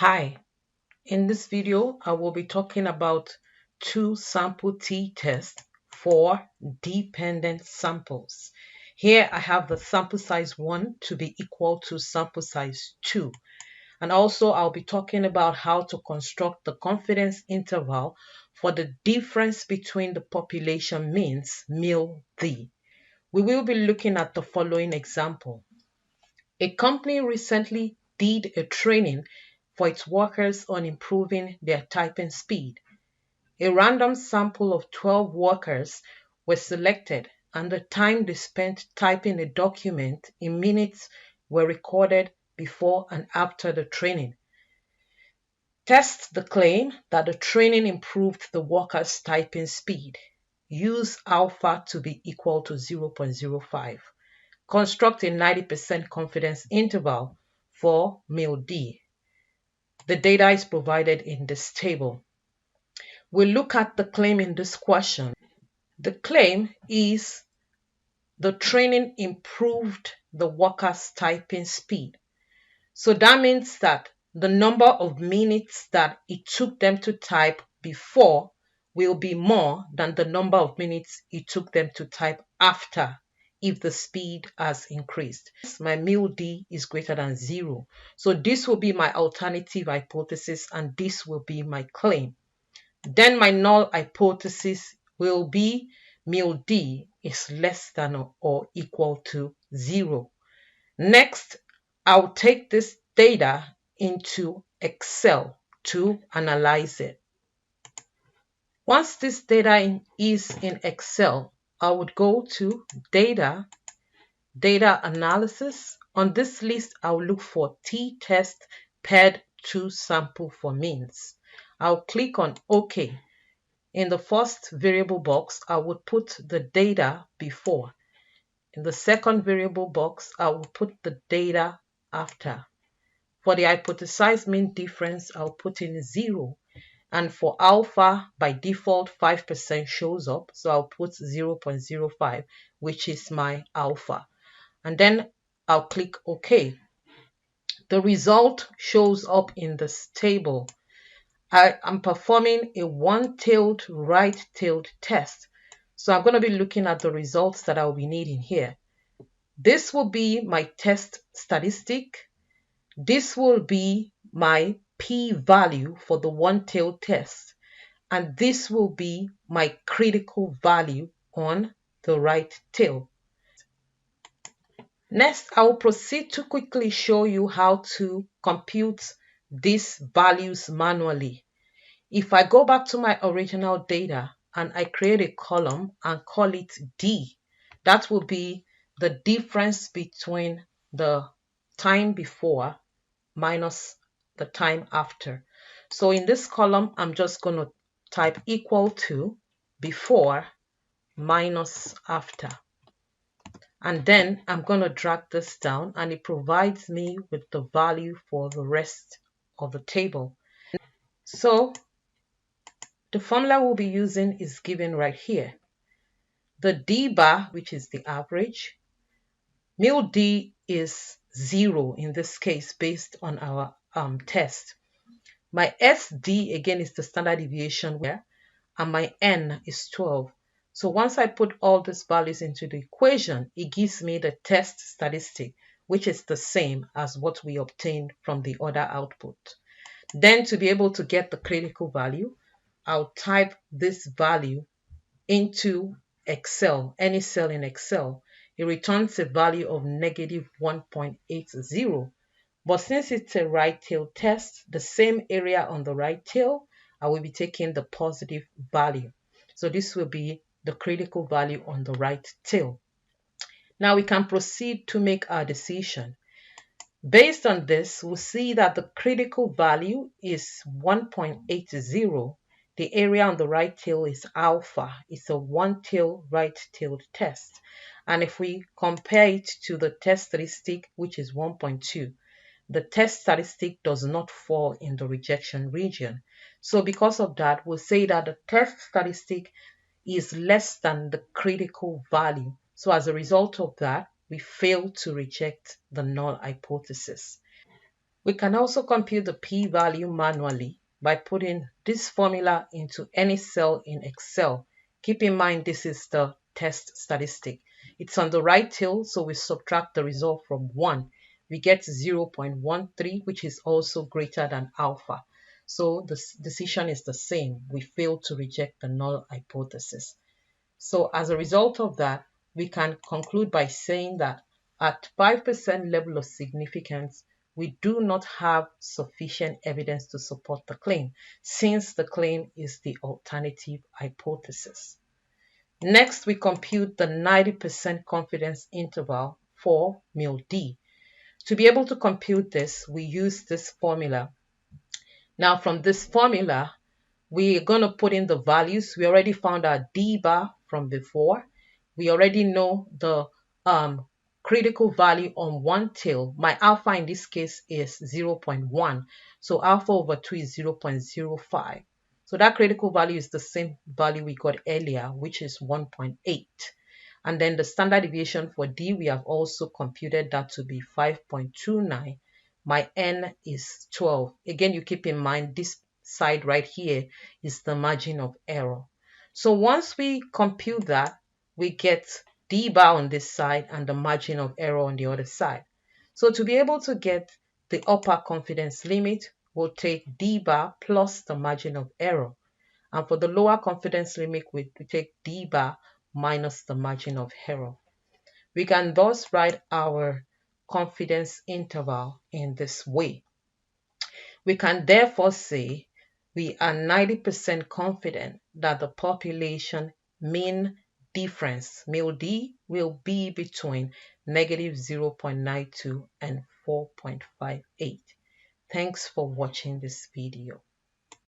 Hi, in this video, I will be talking about two sample t-tests for dependent samples. Here I have the sample size 1 to be equal to sample size 2. And also I'll be talking about how to construct the confidence interval for the difference between the population means, MIL-D. We will be looking at the following example. A company recently did a training for its workers on improving their typing speed. A random sample of 12 workers was selected, and the time they spent typing a document in minutes were recorded before and after the training. Test the claim that the training improved the workers' typing speed. Use alpha to be equal to 0.05. Construct a 90% confidence interval for MIL-D. The data is provided in this table. We'll look at the claim in this question. The claim is the training improved the workers' typing speed. So that means that the number of minutes that it took them to type before will be more than the number of minutes it took them to type after if the speed has increased. My MIL-D is greater than 0. So this will be my alternative hypothesis and this will be my claim. Then my null hypothesis will be MIL-D is less than or equal to 0. Next, I'll take this data into Excel to analyze it. Once this data is in Excel, I would go to Data Analysis. On this list, I'll look for t-test paired to sample for means. I'll click on OK. In the first variable box, I would put the data before. In the second variable box, I will put the data after. For the hypothesized mean difference, I'll put in 0. And for alpha, by default, 5% shows up. So I'll put 0.05, which is my alpha. And then I'll click OK. The result shows up in this table. I am performing a one-tailed, right-tailed test. So I'm going to be looking at the results that I'll be needing here. This will be my test statistic. This will be my p-value for the one-tailed test. And this will be my critical value on the right tail. Next, I will proceed to quickly show you how to compute these values manually. If I go back to my original data and I create a column and call it D, that will be the difference between the time before minus the time after. So in this column, I'm just going to type equal to before minus after. And then I'm going to drag this down and it provides me with the value for the rest of the table. So the formula we'll be using is given right here. The D bar, which is the average, MIL-D is 0 in this case based on our test. My SD again is the standard deviation here, and my N is 12. So once I put all these values into the equation, it gives me the test statistic, which is the same as what we obtained from the other output. Then to be able to get the critical value, I'll type this value into Excel, any cell in Excel. It returns a value of negative 1.80. But since it's a right tail test, the same area on the right tail, I will be taking the positive value. So this will be the critical value on the right tail. Now we can proceed to make our decision. Based on this, we'll see that the critical value is 1.80. The area on the right tail is alpha. It's a one-tail right-tailed test. And if we compare it to the test statistic, which is 1.2, the test statistic does not fall in the rejection region. So because of that, we'll say that the test statistic is less than the critical value. So as a result of that, we fail to reject the null hypothesis. We can also compute the p-value manually by putting this formula into any cell in Excel. Keep in mind this is the test statistic. It's on the right tail, so we subtract the result from 1. We get 0.13, which is also greater than alpha. So the decision is the same. We fail to reject the null hypothesis. So as a result of that, we can conclude by saying that at 5% level of significance, we do not have sufficient evidence to support the claim, since the claim is the alternative hypothesis. Next, we compute the 90% confidence interval for μ_d. To be able to compute this, we use this formula. Now, from this formula, we're going to put in the values. We already found our D bar from before. We already know the critical value on one tail. My alpha in this case is 0.1. So alpha over 2 is 0.05. So that critical value is the same value we got earlier, which is 1.8. And then the standard deviation for D, we have also computed that to be 5.29. My N is 12. Again, you keep in mind this side right here is the margin of error. So once we compute that, we get D bar on this side and the margin of error on the other side. So to be able to get the upper confidence limit, we'll take D bar plus the margin of error. And for the lower confidence limit, we take D bar minus the margin of error. We can thus write our confidence interval in this way. We can therefore say we are 90% confident that the population mean difference, μ_d, will be between negative 0.92 and 4.58. Thanks for watching this video.